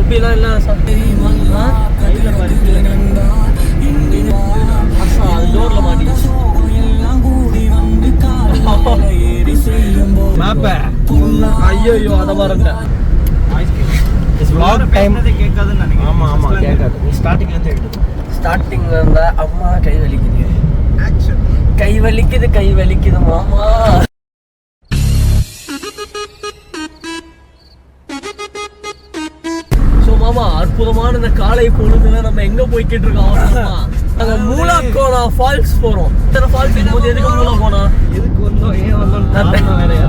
அப்படிலாம் இல்லை அது டோரில் மாட்டிச்சு ஐயோ அதை மறந்தேன். ஸ்டார்டிங்ல இருந்தா அம்மா கை வலிக்குது மாமா. சோ மாமா அற்புதமான இந்த காலை பொழுதுல நம்ம எங்க போய்கிட்டு இருக்கோம்? நாங்க மூலாக்கோனா ஃபால்ஸ் போறோம். இத்தனை ஃபால்ஸ் இருக்கும்போது எதுக்கு மூலாக்கோனா எதுக்கு வந்தோம் ஏன் வந்தோம் வேறையா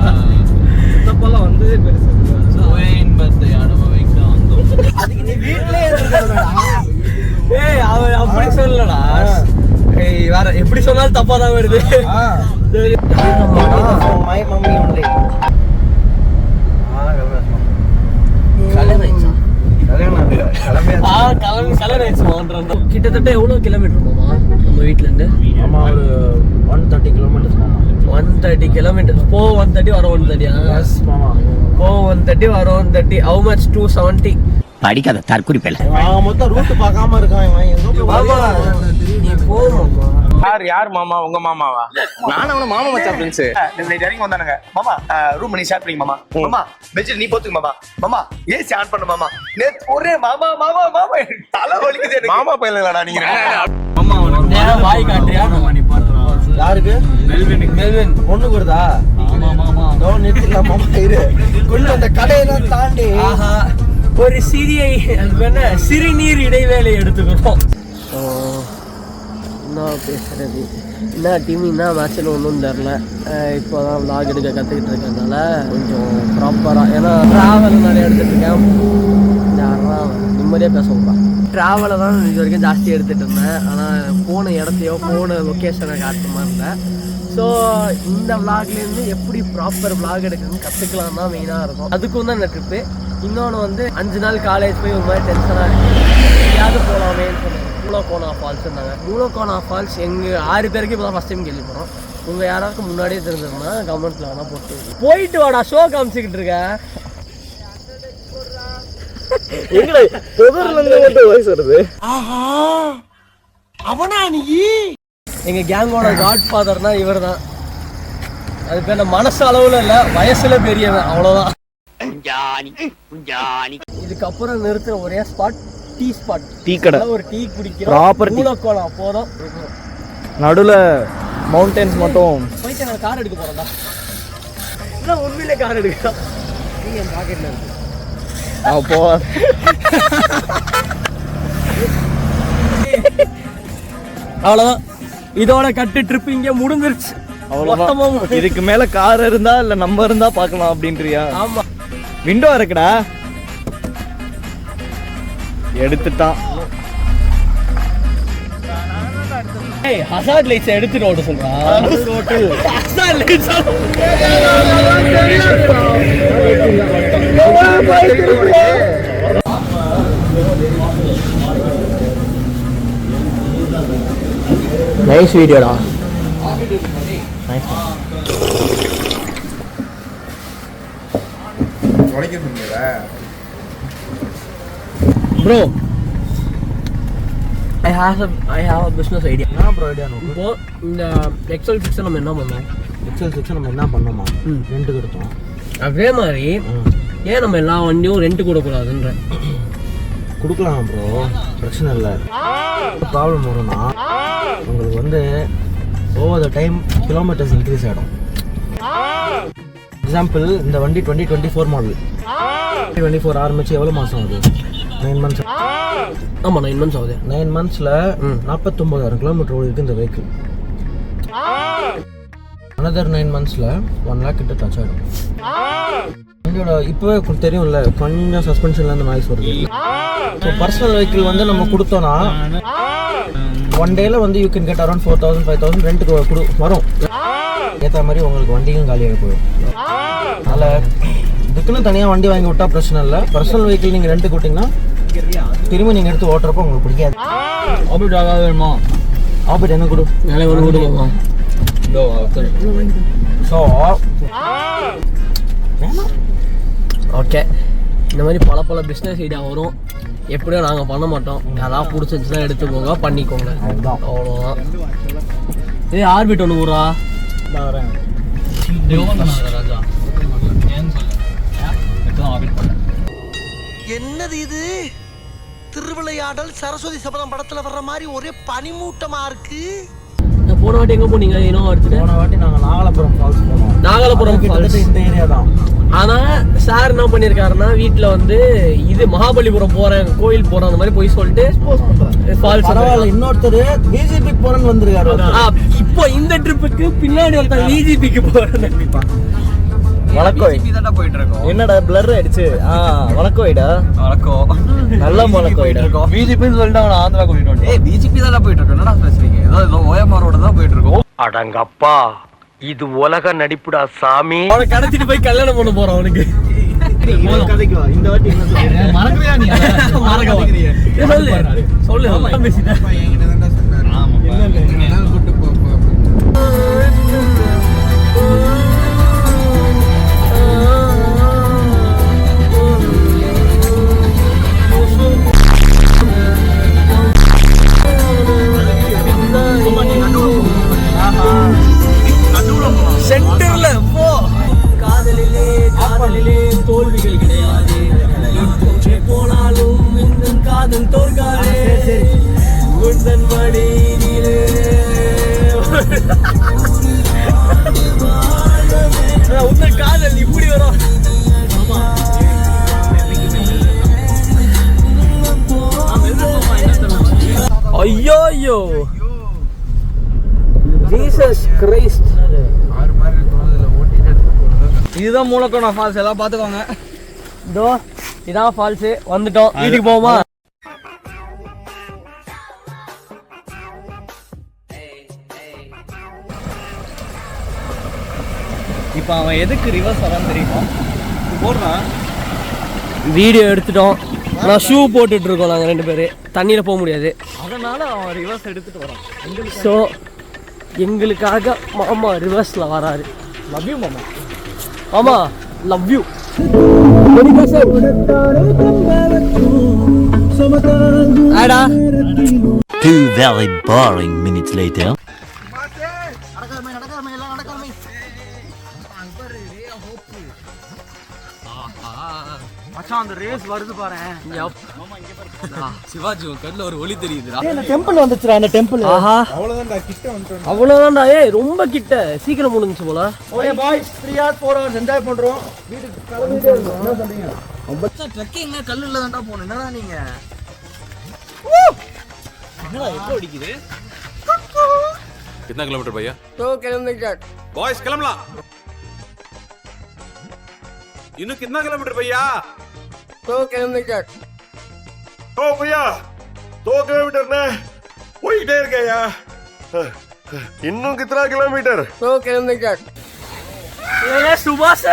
தப்பெல்லாம் வந்து பெருசு இன்பத்தை அனுபவிக்க வந்தோம். அதுக்கு நீ வீட்லயே அவன் அப்படி சொல்லலடா. வேற எப்படி சொன்னாலும் தப்பா தான் வருது. கிட்டத்தட்ட எவ்வளவு கிலோமீட்டர் மாமா நம்ம வீட்டுல இருந்து? ஆமா ஒரு 130 கிலோமீட்டர். 130 கிலோமீட்டர். போ 130 வர 130. போ 130 வர 130. How much? 270. படிக்காத தற்குறி பேல மொத்தம் ரூட் பார்க்காம இருக்கான். யார் மாமா? உங்க மாமாவா? நானும் அவன மாமா மச்சான் ஃப்ரெண்ட்ஸ். நைட் இறங்கி வந்தானுங்க. மாமா ரூம் பண்ணி ஷேர் பண்ணி மாமா. மாமா பெட்ல நீ போத்துங்க மாமா. மாமா ஏசி ஆன் பண்ணு மாமா. நேத்து ஒரே மாமா மாமா மாமா தலை வலிக்குது எனக்கு. மாமா பையலடா நீங்க. மாமா நேரா வாய் காட்றியா? மாமா நீ பாத்துறா. யாருக்கு? மெல்வின் பொண்ணு வருதா? ஆமா மாமா நோ நிறுத்திடலாம் மாமா. இரு கொஞ்சம் அந்த கடையெல்லாம் தாண்டி ஒரு சிறுநீர் இடைவேளை எடுத்துக்கிறோம். என்ன பேசுறது, என்ன டீம் என்ன மேட்ச்னு ஒன்றும் தெரில. இப்போ தான் விளாக் எடுக்க கற்றுக்கிட்டு இருக்கிறதுனால கொஞ்சம் ப்ராப்பராக, ஏன்னா ட்ராவல் நிறைய எடுத்துகிட்டு இருக்கேன். யாரெல்லாம் நிம்மதியாக பேச விட்றான். ட்ராவலை தான் இது வரைக்கும் ஜாஸ்தி எடுத்துகிட்டு இருந்தேன். ஆனால் போன இடத்தையோ போன லொக்கேஷனை காட்டுற மாதிரி இல்லை. ஸோ இந்த விளாக்லேருந்து எப்படி ப்ராப்பர் விளாக் எடுக்கணும்னு கற்றுக்கலாம் தான் மெயினாக இருக்கும். அதுக்கும் தான் இந்த ட்ரிப்பு. இன்னொன்று வந்து 5 நாள் காலேஜ் போய் ஒரு மாதிரி டென்ஷனாக இருக்குது. எங்கேயாவது போகலாமேன்னு சொன்னாங்க. மூலக்கோனா ஃபால்ஸ் இருந்தாங்க. மூலக்கோனா ஃபால்ஸ் எங்கள் 6 பேருக்கு இப்போ தான் ஃபஸ்ட் டைம் கேள்விப்படுறோம். உங்கள் யாராருக்கும் முன்னாடியே தெரிஞ்சிருந்தா கமெண்ட்டில் வேணால் போயிட்டு வாடா. ஷோ காமிச்சிக்கிட்டு இருக்க எங்களை புதர்லேருந்து வாய்ஸ் வருது. அவனா நீ? எங்கள் கேங்கோட காட் ஃபாதர்னா இவர் தான். அது பேர் மனசு அளவில் இல்லை, வயசுல பெரியவன், அவ்வளோதான். இதுக்கப்புறம் நிறுத்துற ஒரே ஸ்பாட் டீ ஸ்பாட். டீ கடை. ஒரு டீ குடிக்கிறோம். மூலக்கோலா போதும். நடுவில் மவுண்டன்ஸ் மட்டும் போயிட்டு நான் கார் எடுக்க போறேன்டா. இல்லை உண்மையிலே கார் எடுக்கலாம். நீ என் பாக்கெட்ல இருக்கு. அப்போ அவ்வளோதான். இதோட கட்டு ட்ரிப் இங்கே முடிஞ்சிருச்சு. அவ்வளோதான். இதுக்கு மேல கார் இருந்தா இல்ல நம்ம இருந்தா பார்க்கலாம் அப்படின்றியா? ஆமா. விண்டோ இருக்குடா. எடுத்துட்டான். ஏய் ஹசார்ட் லைட்ஸ் எடுத்துட்டு ஓட சொல்றா. ஹசார்ட் லைட்ஸ் நைஸ் வீடியோடா. Nice. bro I have a business idea. என்ன ப்ரோ ஐடியா? இப்போ இந்த எக்ஸல் செக்ஷன் நம்ம என்ன பண்ணோம்? எக்ஸல் செக்ஷன் நம்ம என்ன பண்ணோமா? ரெண்ட் கொடுத்தோம். அதே மாதிரி ஏன் நம்ம எல்லா வண்டியும் ரெண்ட் கொடுக்கூடாதுன்ற? கொடுக்கலாம் ப்ரோ, பிரச்சனை இல்லை. ப்ராப்ளம் வரும்னா உங்களுக்கு வந்து over the time kilometres increase ஆகிடும். எக்ஸாம்பிள் இந்த வண்டி 2024 மாடல். 24 ஆரம்பிச்சு எவ்வளோ மாதம் ஆகுது? 9 months. ஆமாம் 9 months ஆகுது. 9 monthsல 49,000 கிலோமீட்டர் ஓடிருக்கு இந்த வெஹிக்கிள். another 9 monthsல 1 lakh கிட்ட டச் ஆகிடும். வண்டியோட இப்போவே தெரியும்ல கொஞ்சம் சஸ்பென்ஷன்லேருந்து நாய்ஸ் வருது. ஸோ பர்சனல் வெஹிக்கிள் வந்து நம்ம கொடுத்தோன்னா 1 டேல வந்து யூ கேன் கெட் அரௌண்ட் 4,000 5,000 ரெண்ட்டுக்கு வரும். ஏற்ற மாதிரி உங்களுக்கு வண்டியும் காலியாக போயிடும். அதனால் இதுக்குன்னு தனியாக வண்டி வாங்கி விட்டா பிரச்சனை இல்லை. பர்சனல் வெஹிக்கிள் நீங்கள் ரெண்ட்டுக்கு விட்டிங்கன்னா திரும்ப நீங்கள் எடுத்து ஓட்டுறப்போ உங்களுக்கு பிடிக்காது. ஆபிட் ஆகாது வேணுமா? ஆபிட் என்ன கொடு? வேலை ஒன்று கொடுக்கலாமா? ஸோ ஓகே இந்த மாதிரி பல பிஸ்னஸ் ஐடியா வரும். எப்படியோ நாங்கள் பண்ண மாட்டோம். யாராவது பிடிச்சிருந்துச்சுன்னா எடுத்துக்கோங்க, பண்ணிக்கோங்க, அவ்வளோதான். ஆர்பிட் ஒன்று ஊரா வரேன் ராஜா. என்னது இது? திருவிளையாடல் சரஸ்வதி சபதம் படத்துல வர்ற மாதிரி ஒரே பனிமூட்டமா இருக்கு. போன வாட்டி எங்க போனீங்க? இனோவா எடுத்துட்டு போன வாட்டி நாங்கள் நாகலாபுரம் ஃபால்ஸ் போனோம். நாகலாபுரம் ஃபால்ஸ் இந்த ஏரியா தான். ஆனா சார் என்ன பண்ணிருக்காருன்னா வீட்டுல வந்து இது மகாபலிபுரம் போறேன், கோயில் போறேன் அந்த மாதிரி போய் சொல்லிட்டு ஃபால்ஸ். பரவாயில்ல, இன்னொருத்தர் பிஜேபி போறேன்னு வந்திருக்காரு. இப்போ இந்த ட்ரிப்புக்கு பின்னாடி ஒருத்தர் பிஜேபிக்கு போறேன். வணக்கோய் போயிட்டு இருக்கோம். என்னடா பிளர் ஆயிடுச்சு? வணக்கோய்டா. வணக்கம். நல்ல வணக்கோய்டா. பிஜேபின்னு சொல்லிட்டு அவனை ஆந்திரா கூட்டிட்டு வந்து. பிஜேபி தான் போயிட்டு இருக்கோம். என்னடா பேசுறீங்க? ஏதோ ஓஎம்ஆரோட தான் போயிட்டு இருக்கோம். அடங்கப்பா, இது உலக நடிப்புடா சாமி. அவனை கடத்திட்டு போய் கல்யாணம் பண்ண போறான் அவனுக்கு. கதைக்கு வா. இந்த வாட்டி என்ன சொல்றீங்க? மறக்கலையா நீ? மறக்கவா? சொல்லு பேசிட்டேன். சென்டர்ல போ. காதலிலே தோல்விகள் கிடையாது. போனாலும் உந்தன் காதல் தோற்காதே. உந்தன் மடியிலே உந்தன் காதல் இப்படி வரும். ஐயோ ஐயோ, ஜீசஸ் கிரைஸ்ட். இதுதான் மூலக்கோணம் ஃபால்ஸ். எல்லாம் பார்த்துக்கோங்க. இதோ இதான் ஃபால்ஸ். வந்துட்டோம், வீட்டுக்கு போவோமா? இப்போ அவன் எதுக்கு ரிவர்ஸ் வரான்னு தெரியுமா? போடுறான். வீடியோ எடுத்துட்டோம். நான் ஷூ போட்டுட்டு இருக்கோம் நாங்கள் 2 பேர். தண்ணியில் போக முடியாது, அதனால அவன் ரிவர்ஸ் எடுத்துட்டு வரான். ஸோ எங்களுக்காக மாமா ரிவர்ஸில் வராரு. லவ் யூ மாமா. மாமா லவ் யூ. ஆடா 2 very boring minutes later. மச்சான், அந்த ரேஸ் வருது பாரு. சிவாஜி கண்ணில் ஒரு ஒளி தெரியுதுடா. இந்த டெம்பிள் வந்துச்சுடா. அந்த டெம்பிள். ஆஹா, அவ்வளவுதான்டா, கிட்ட வந்துட்டோம். அவ்வளோதான்டா. ரொம்ப கிட்ட, சீக்கிரம் முடிஞ்சுச்சு போல. Okay boys, 3 hours 4 hours enjoy பண்றோம். வீட்டுக்கு கிளம்பிட்டே இருக்கோம். என்ன சொல்றீங்க? ட்ரெக்கிங் கல்லுல தான்டா போகணும். என்னடா நீங்க? என்னடா எப்போ அடிக்குது? कितना किलोमीटर भैया? கிளம்பிட்டேன். बॉयज किलमला इन्हों कितना किलोमीटर भैया? கிளம்பிட்டேன். ओ भैया 2 किलोमीटर ने वही डेर गया। इन्हों कितना किलोमीटर? கிளம்பிட்டேன். ஏ சுபாஷ்,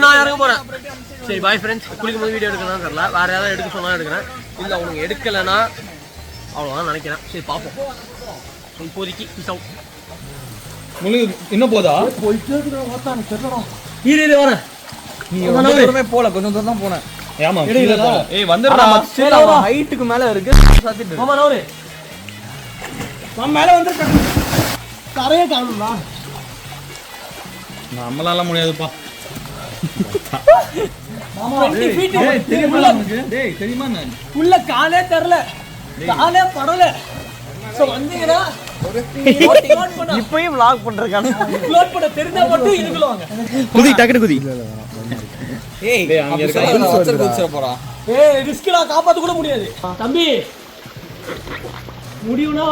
நான் இறங்க போறேன். சரி பாய் ஃப்ரெண்ட்ஸ். குளிக்கும் போது வீடியோ எடுக்கணும்னு தெரியல, வேற ஏதாவது எடுக்க சொன்னா எடுக்கிறேன். இல்லை அவனுக்கு எடுக்கலைன்னா அவ்வளோதான் நினைக்கிறேன். சரி பார்ப்போம். இப்போதைக்கு இன்னும் போதா? ஈரே வரேன். தூரமே போல, கொஞ்சம் தூரம் தான் போனேன். ஆமா, ஏய் வந்துடா. ஹைட்டுக்கு மேல இருக்கு. மாமா நவரே மேல வந்து கரையே காணும்டா. நம்மளால முடியாதுப்பா. தெரியுமா? உள்ள காலே தெரியல, காலே படல. வந்தீங்கன்னா இப்பயும் vlog பண்றேன். லோட் பண்ண தெரிஞ்சா மட்டும் இதுக்குள்ள வாங்க. குதி, டக்குனு குதி. ஏய் அங்க இருக்க சச்சர் குதிச்சற போறா. ஏய் ரிஸ்க்ல காப்பாத்த கூட முடியாது தம்பி. முடியும்னா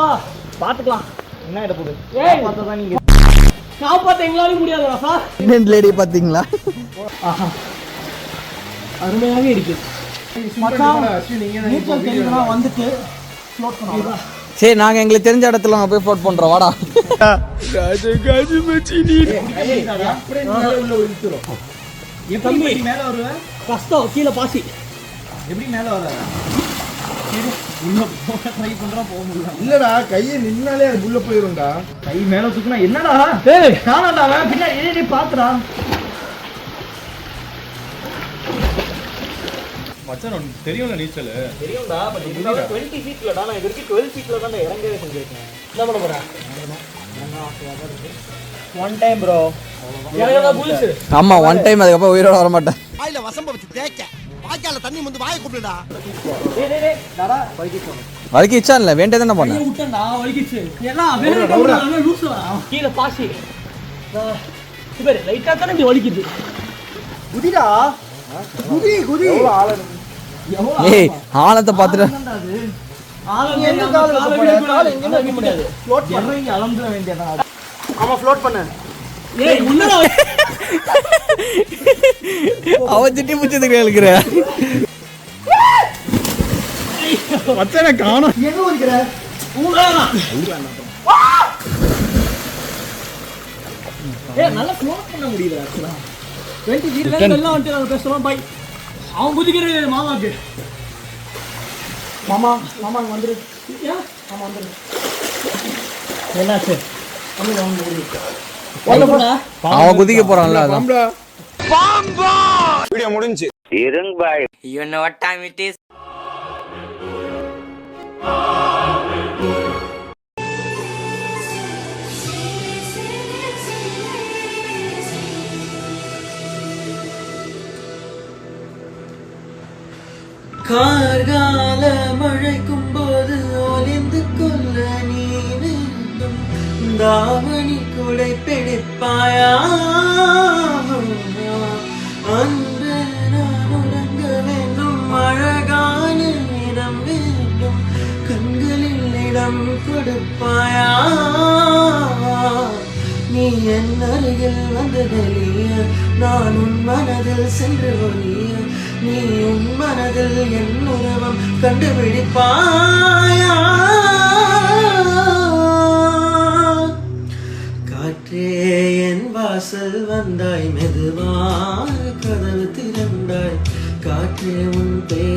பாத்துக்கலாம். என்ன இட போடு? ஏய் பார்த்தா நீங்க காப்பாத்த எங்களால முடியாதுடா சார். பிரெக்னன்ட் லேடி பாத்தீங்களா? ஆஹா, அருமையாக இருக்கு. வந்துட்டு ஃப்ளோட் பண்ணுவோம். சரி, நாங்க எங்களுக்கு தெரிஞ்ச இடத்துல போய் ஃப்ளோட் பண்றோம். வாடா. தம்பி மேல வருவ கஷ்டம். கீழே பாசி எப்படி மேல வர? இல்லடா கையை நின்னாலே அது உள்ள போயிரும்டா. கை மேல தூக்குனா என்னடா காணாடா அவன் பின்னாடி பாத்துடா. மச்சான் தெரியும்ல நீச்சல். தெரியும்டா பட் 20 ஃபீட்லடா நான் இது வரைக்கும் 12 ஃபீட்ல தான் இறங்கவே செஞ்சிருக்கேன். என்ன பண்ண போறா? One time bro. ஆமா ஒன் டைம், அதுக்கப்புறம் உயிரோட வர மாட்டேன். வாயில வசம்ப வச்சு தேய்க்க வாய்க்கால தண்ணி வந்து வாயை கூப்பிடுடா. வலிக்கிச்சா இல்ல வேண்டியது என்ன பண்ண? கீழே பாசி இவர் லைட்டா தானே இப்படி வலிக்குது. குதிடா குதி குதி. ஏய் ஆழத்தை பார்த்துட்டு அவன் திட்டி பிடிச்சதுக்கு எழுக்கிற மச்சனை காணும். நல்லா க்ளோஸ் பண்ண முடியல. 20 ஃபீட்ல எல்லாம் வந்து நாங்க பேசுறோம் பை. அவன் குதிக்கிறது மாமாக்கு. மாமா மாமா வந்துரு. மாமா வந்துரு. என்னாச்சு? அவன் குதிக்க போறான்ல அதான். வீடியோ முடிஞ்சு. You know what time it is? கார்கால மழைக்கும் போது ஒளிந்து கொள்ள நீ வேண்டும். தாவணி குடை பிடிப்பாயா? அன்று நான் உறங்க வேண்டும். அழகான இடம் வேண்டும். கண்களில் இடம் கொடுப்பாயா? நீ என் அருகில் வந்ததெளிய நான் உன் மனதில் சென்று ஒளிய. நீ உன் மனதில் என் உருவம் கண்டுபிடிப்பாயா? காற்றே என் வாசல் வந்தாய் மெதுவாக கதவு திறந்தாய். காற்றே உன் பேர்